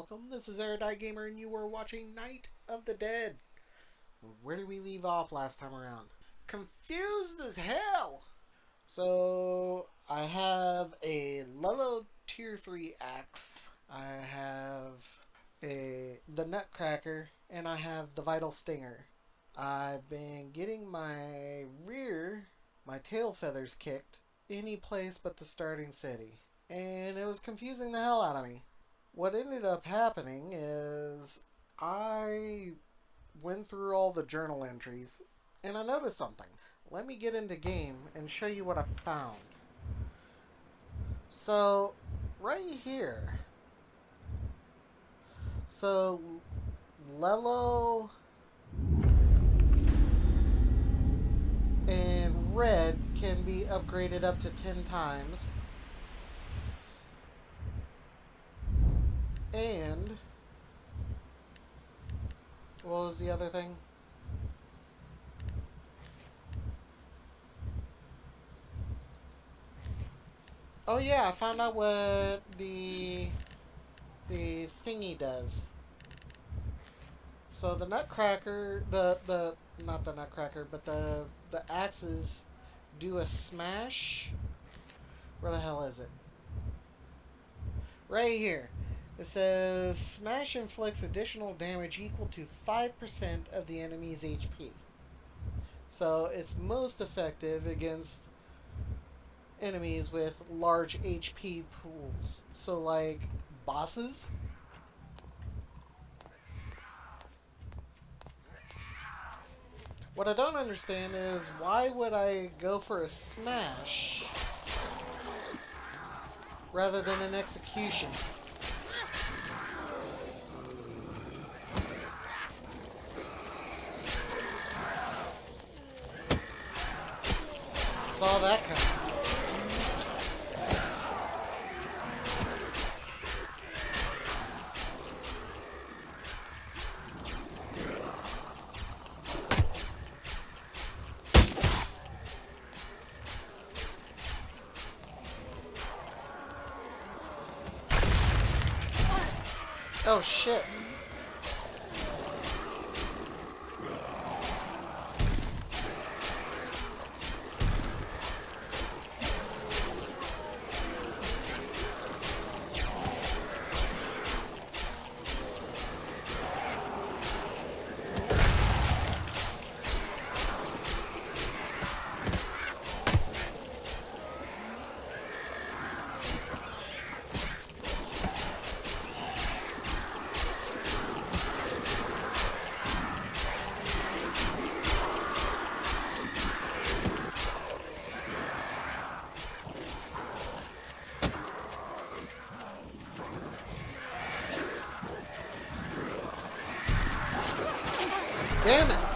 welcome. This is Erudite Gamer, and you are watching Night of the Dead. Where did we leave off last time around? Confused as hell! So, I have a Lello Tier 3 axe. I have the Nutcracker, and I have the Vital Stinger. I've been getting my tail feathers kicked any place but the starting city. And it was confusing the hell out of me. What ended up happening is I went through all the journal entries and I noticed something. Let me get into game and show you what I found. So, right here. So, Lello and Red can be upgraded up to 10 times. And what was the other thing? Oh yeah, I found out what the thingy does. So the Nutcracker, not the Nutcracker, but the axes do a smash. Where the hell is it? Right here. It says, smash inflicts additional damage equal to 5% of the enemy's HP. So it's most effective against enemies with large HP pools. So like bosses. What I don't understand is why would I go for a smash rather than an execution? Saw that coming. Oh shit. Damn it!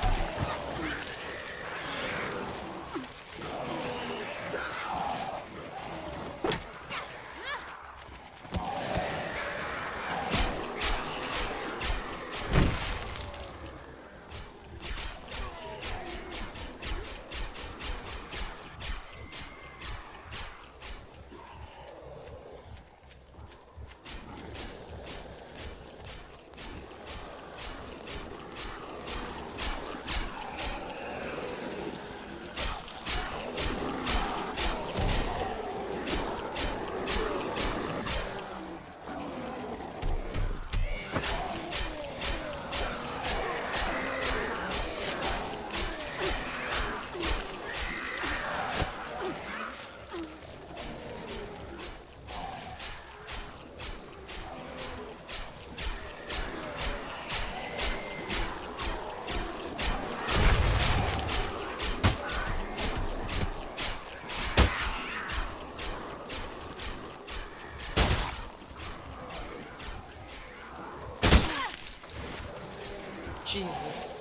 Jesus.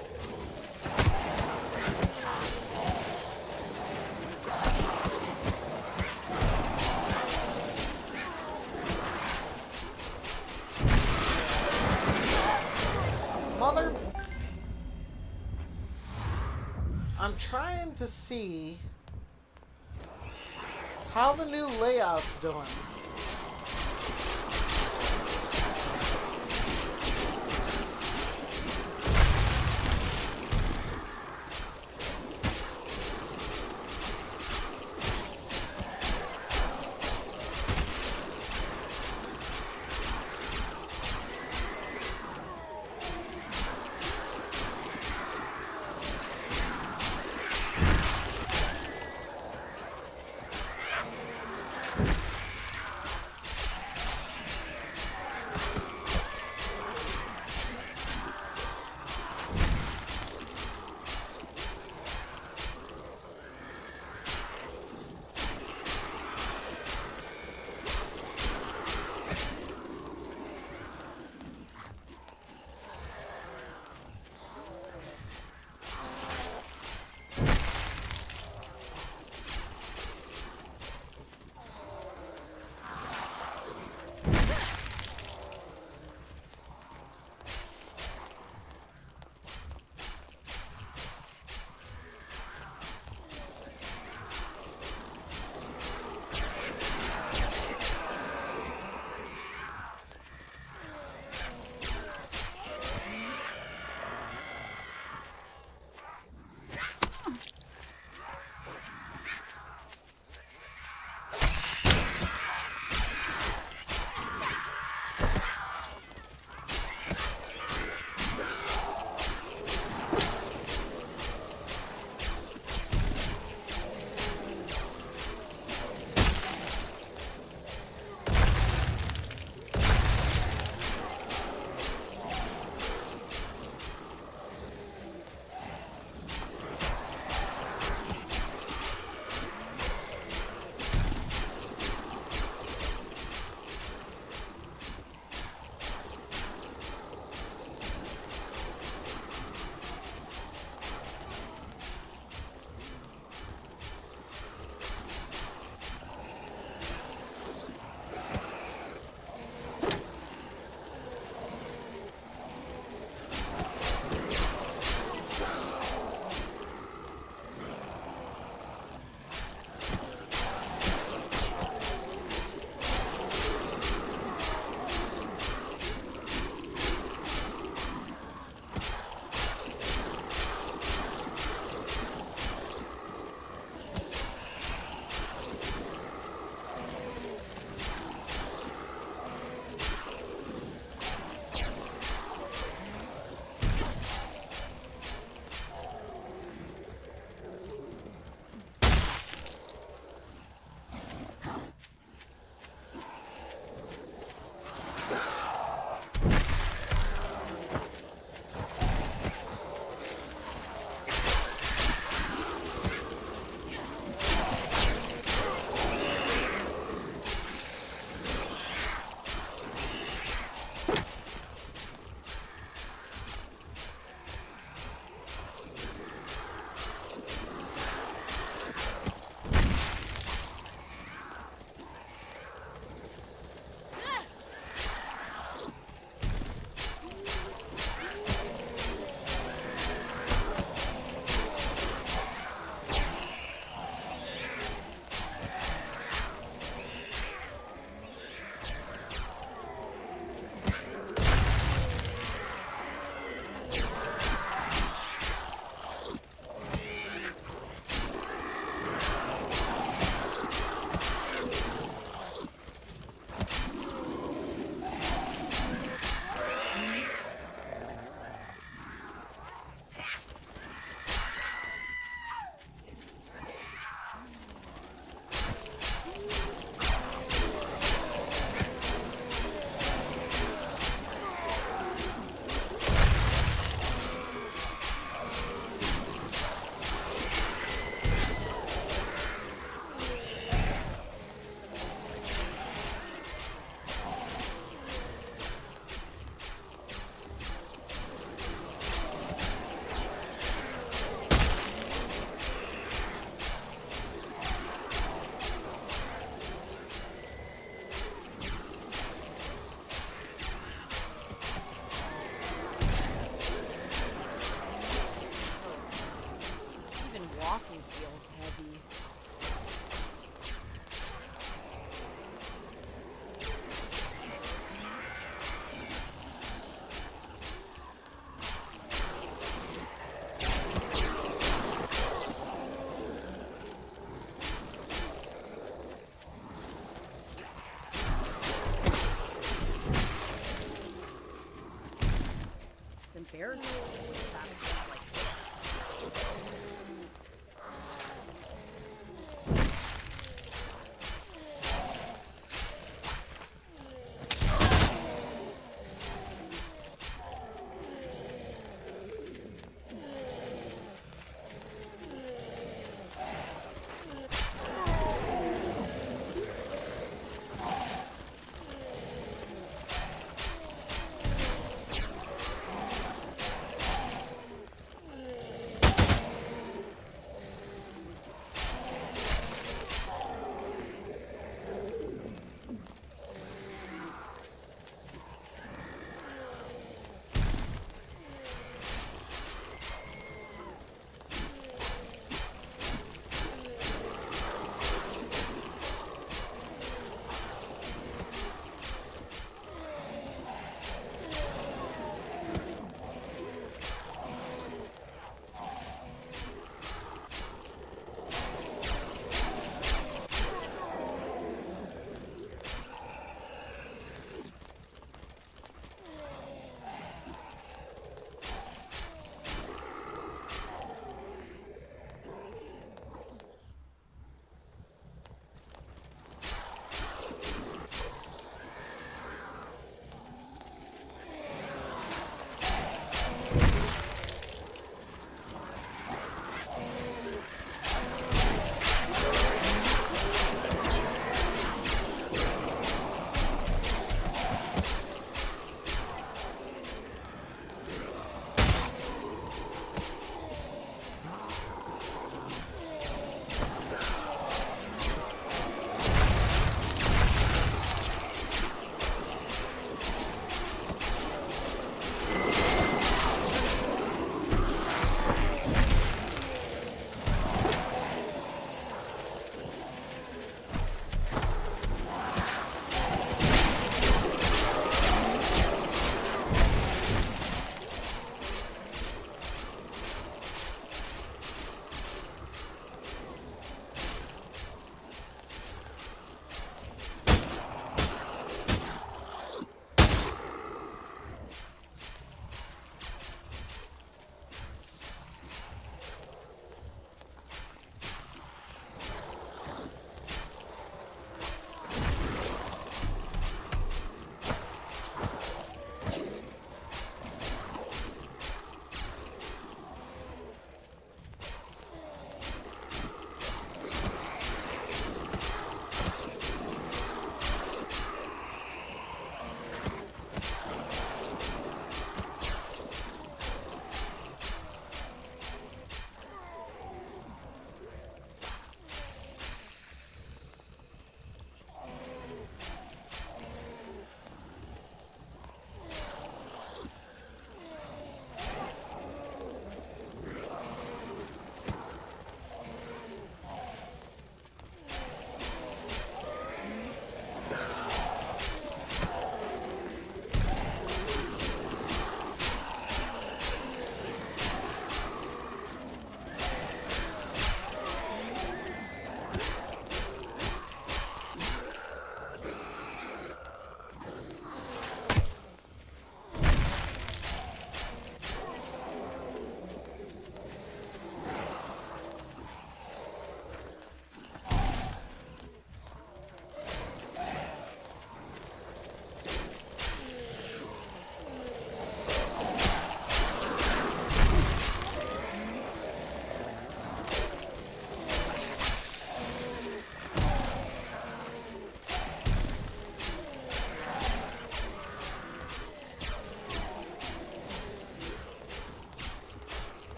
Mother... I'm trying to see how the new layout's doing. embarrassing with battles like this.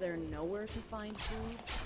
there nowhere to find food?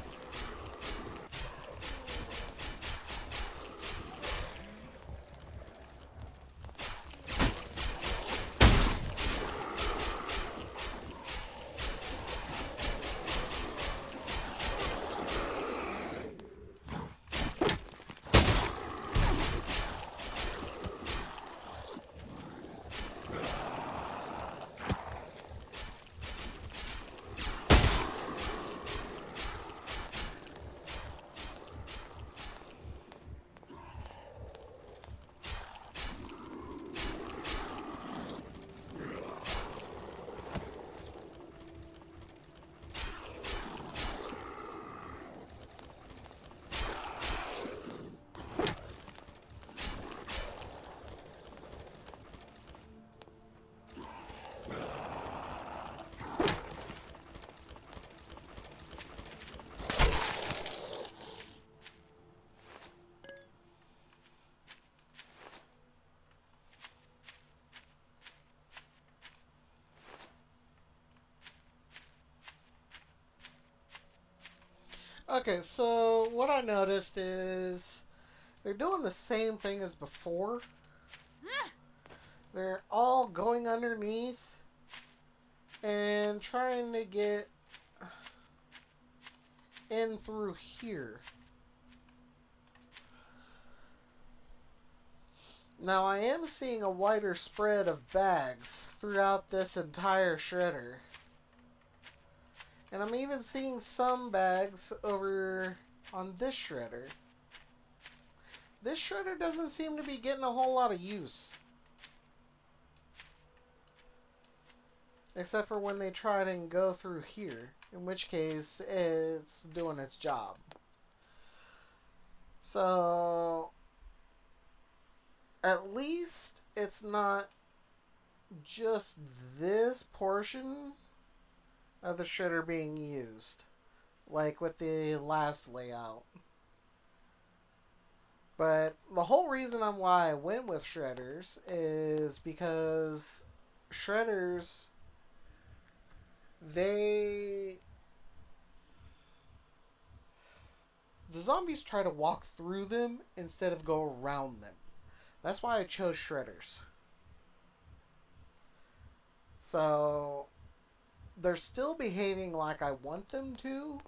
Okay, so what I noticed is they're doing the same thing as before. They're all going underneath and trying to get in through here. Now I am seeing a wider spread of bags throughout this entire shredder. And I'm even seeing some bags over on this shredder. This shredder doesn't seem to be getting a whole lot of use. Except for when they try and go through here. In which case, it's doing its job. So, at least it's not just this portion of the shredder being used. Like with the last layout. But the whole reason why I went with shredders is because shredders, the zombies try to walk through them instead of go around them. That's why I chose shredders. So they're still behaving like I want them to,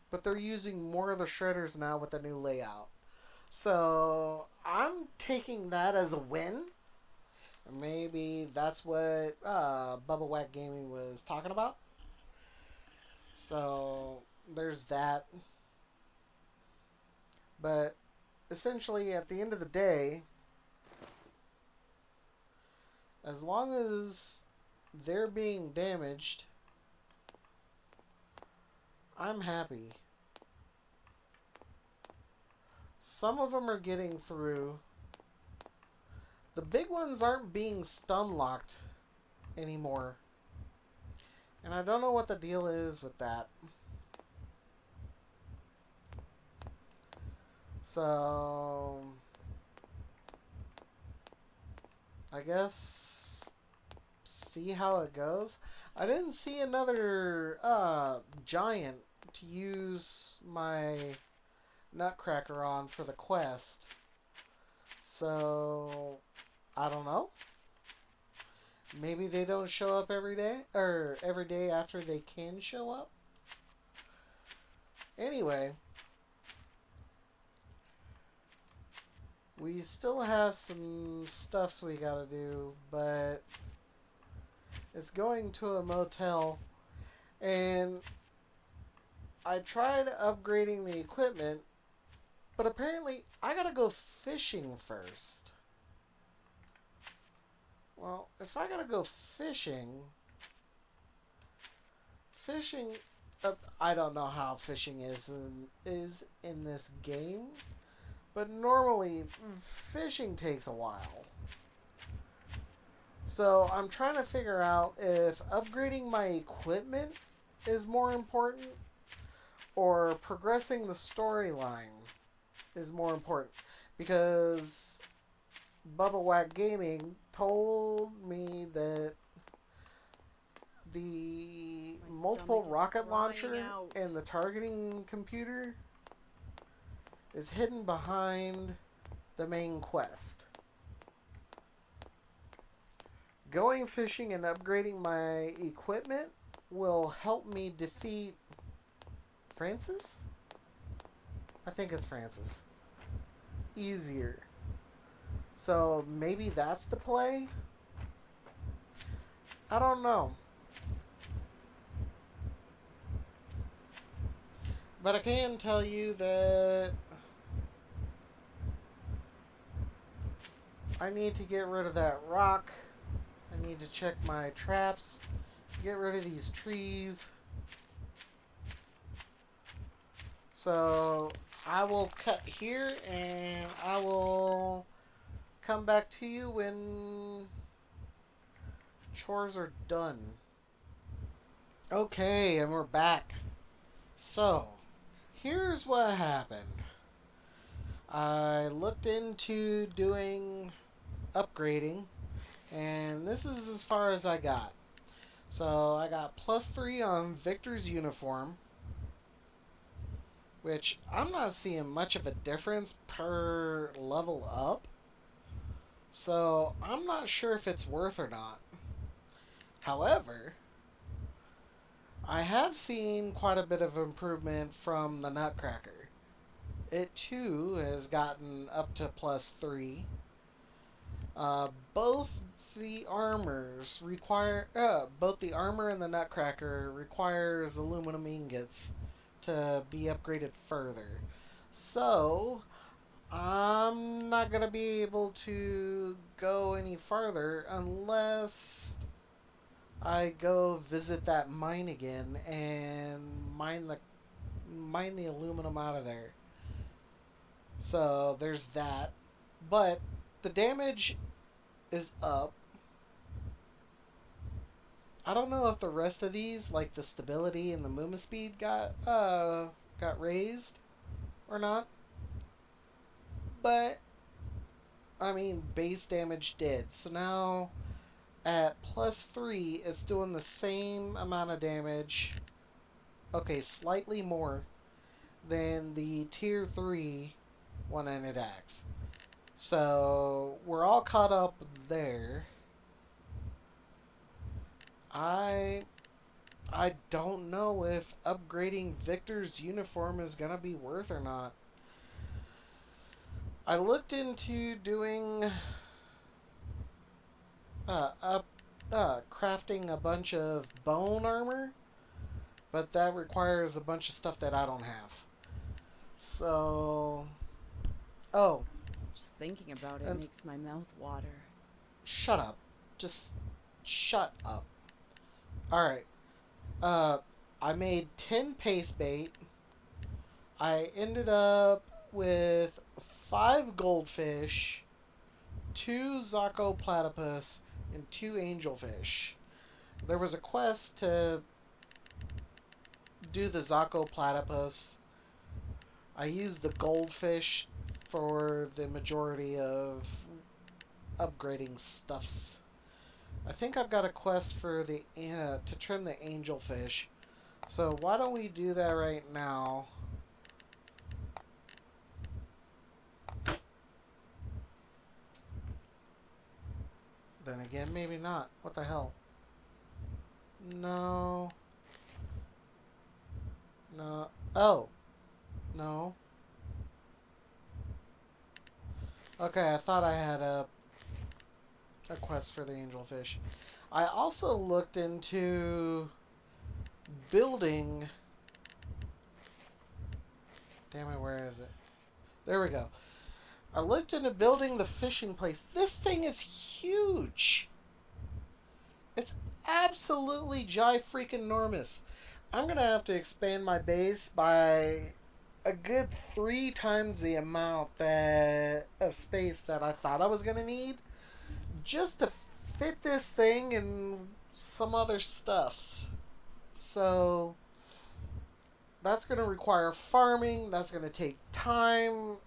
but they're using more of the shredders now with the new layout. So I'm taking that as a win. Maybe that's what Bubba Whack Gaming was talking about. So there's that. But essentially, at the end of the day, as long as they're being damaged, I'm happy. Some of them are getting through. The big ones aren't being stun locked anymore. And I don't know what the deal is with that. So I guess see how it goes. I didn't see another giant to use my Nutcracker on for the quest. So I don't know. Maybe they don't show up every day, or every day after they can show up. Anyway, we still have some stuffs we gotta do, but it's going to a motel, and I tried upgrading the equipment, but apparently I gotta go fishing first. Well, if I gotta go fishing, I don't know how fishing is in this game, but normally fishing takes a while. So I'm trying to figure out if upgrading my equipment is more important or progressing the storyline is more important, because Bubba Whack Gaming told me that the multiple rocket launcher and the targeting computer is hidden behind the main quest. Going fishing and upgrading my equipment will help me defeat Francis? I think it's Francis. Easier. So maybe that's the play? I don't know. But I can tell you that I need to get rid of that rock. I need to check my traps. Get rid of these trees. So I will cut here and I will come back to you when chores are done. Okay, and we're back. So, here's what happened. I looked into doing upgrading, and this is as far as I got. So, I got +3 on Victor's uniform. which I'm not seeing much of a difference per level up. So I'm not sure if it's worth or not. However, I have seen quite a bit of improvement from the Nutcracker. It too has gotten up to +3. Both the armors require both the armor and the Nutcracker requires aluminum ingots to be upgraded further. So I'm not gonna be able to go any farther unless I go visit that mine again and mine the aluminum out of there. So there's that. But the damage is up. I don't know if the rest of these, like the stability and the movement speed, got raised or not. But I mean, base damage did. So now at +3, it's doing the same amount of damage. Okay, slightly more than the tier 3 one-handed axe. So we're all caught up there. I I don't know if upgrading Victor's uniform is gonna be worth or not. I looked into doing up crafting a bunch of bone armor, but that requires a bunch of stuff that I don't have. So, oh, Just thinking about it and makes my mouth water. shut up. Just shut up. All right. Uh, I made 10 paste bait. I ended up with 5 goldfish, 2 Zaco platypus, and 2 angelfish. There was a quest to do the Zaco platypus. I used the goldfish for the majority of upgrading stuffs. I think I've got a quest for the to trim the angelfish. So why don't we do that right now? Then again, maybe not. What the hell? No. No. Oh. No. Okay, I thought I had a quest for the angelfish. I also looked into building. Damn it, where is it? There we go. I looked into building the fishing place. This thing is huge. It's absolutely freaking enormous. I'm gonna have to expand my base by a good 3 times the amount that of space that I thought I was gonna need just to fit this thing and some other stuffs. So that's gonna require farming. That's gonna take time,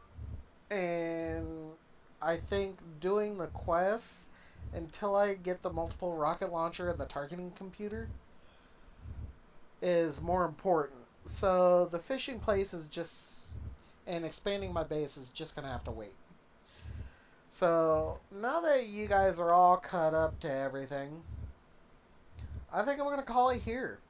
and I think doing the quest until I get the multiple rocket launcher and the targeting computer is more important. So the fishing place is just, and expanding my base is just gonna have to wait. So now that you guys are all caught up to everything, I think I'm gonna call it here.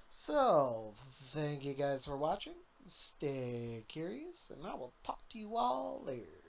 So thank you guys for watching. Stay curious, and I will talk to you all later.